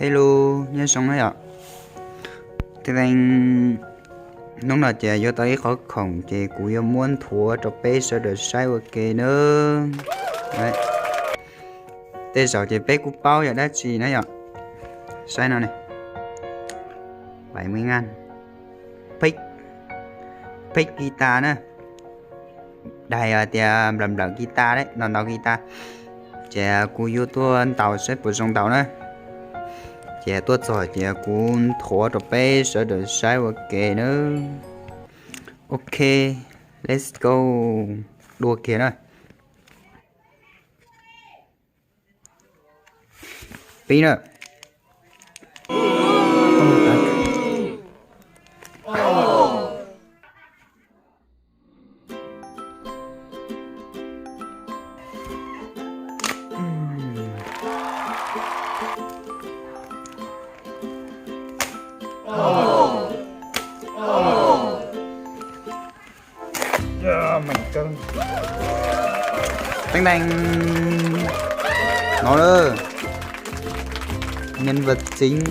Hello, nhớ xong đấy ạ. Thế nên lúc nào chị vô tới khó khổng chị cũng yêu muốn thua cho bé sẽ được sai ok nữa. Đấy. Thế giờ chị bé cũng bao giờ đã chị nữa ạ. Sai nào này 70.000. Pick guitar nữa. Đây thì làm guitar đấy, làm đầu guitar. Chị cũng yêu tôi tàu sẽ bổ sung tàu nữa. Chị tôi rồi chị cũng thua cho bé sẽ được sai ok nữa. Ok, let's go. Đua kia rồi. Tí nữa. Mình cân Bang bang. Nó nữa. Nhân vật chính.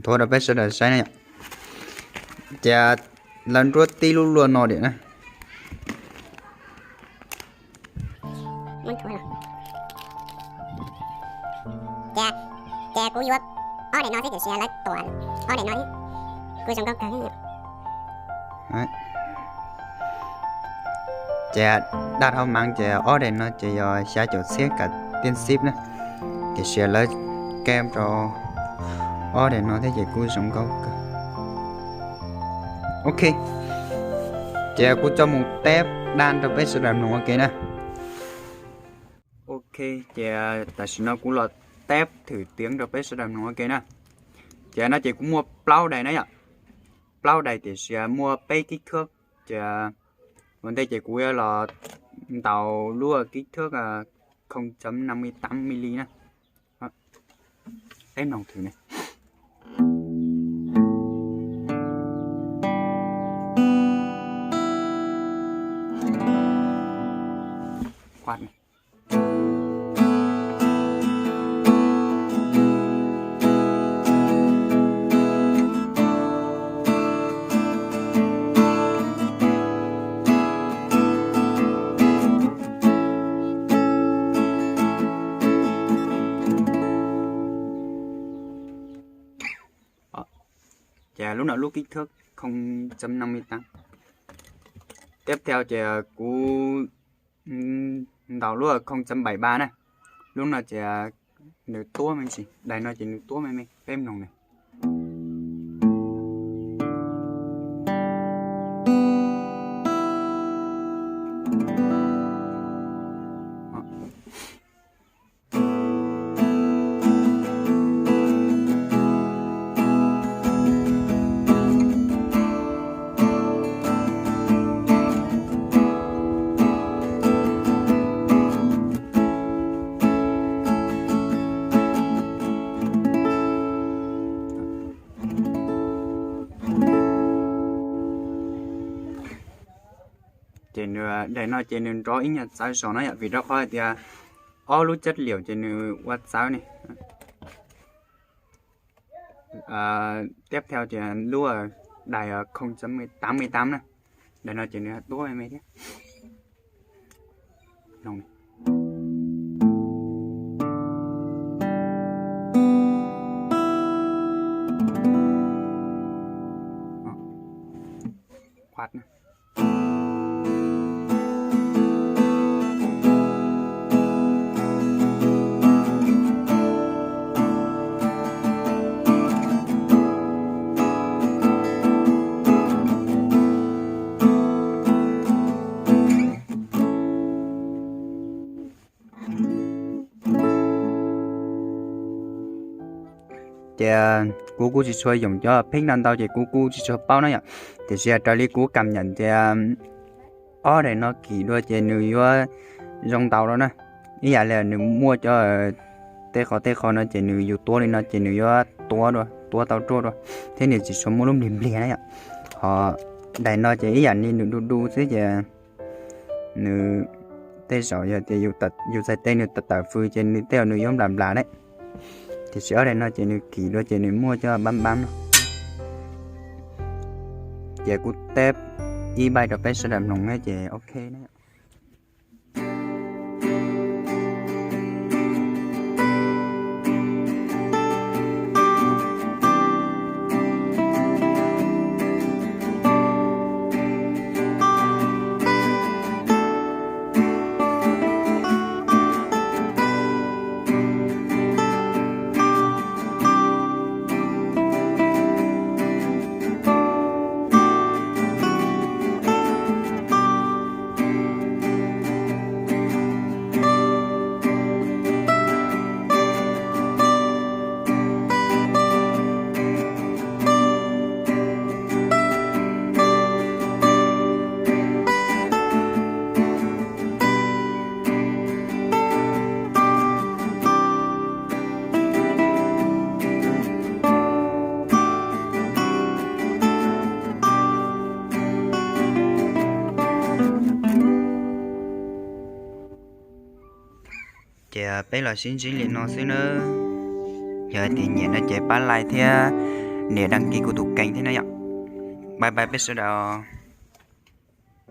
Thôi đã biết sẽ là sai này. Chà lần rốt tí luôn luôn nó điện này. Muốn thua rồi. Chà cú vô ở đây nó thấy xe lấy toàn ở đây nó đi cứ trong góc cái này. Đấy. Chà đặt không mang chà ở đây nó chỉ do xa chỗ xe cả tiền ship nữa. Thì xe lấy kem cho ở đây nó thấy chỉ cú trong góc. Ok. Chà cú cho một tép đan cho bé sẽ làm nó ok nè. Ok, chà tại sao nó cũng là tép thử tiếng cho bé sẽ làm nó ok nè. Chà nó chỉ cũng mua plau đầy đấy ạ. Plau đầy thì sẽ mua bé kích thước. Chà vấn đề chỉ cũng là tàu lúa kích thước 0.58mm nè. Em lòng thử này. Quạt này. Chà lúc nào lúc kích thước 0.58. Tiếp theo chà cú tàu lúa 0.73 này. Lúc nào chà nửa tua mình gì. Đây nó chỉ nửa tua mình em nồng này. Trên đây nó trên rõ ý nhật sai số nó vì đó khỏi thì ó lúc chất liệu trên WhatsApp này. Tiếp theo thì lúa đài 0.88 này. Đây nó trên tối em ấy thế. Nông này. Quạt này. Chà cú chỉ sử dụng cho pin năng tao chỉ cú chỉ sử bao nó nhỉ. Thì sẽ trở lại cú cảm nhận chà ở đây nó kỳ đôi chà người vô dòng tàu đó nè. Ý là người mua cho tê khó nó chà người vô tua đi nó chà người vô tua tàu trôi rồi. Thế nên chỉ sử mua lúc điểm liền đấy ạ. Họ đây nó chà ý là đi đu thế chà người tê rồi giờ thì yêu sai tên yêu tật tờ phui trên nữ teo nữ giống làm lá đấy thì sẽ ở đây nó trên nữ kỳ đó trên nữ mua cho bám nó giờ cú tép y bay được phải sẽ làm nồng nghe về ok đấy giờ bây giờ xin liền nó xíu nữa giờ thì nhẹ nó chạy bán lại thì để đăng ký của tụ kênh thế này ạ bye bye bây giờ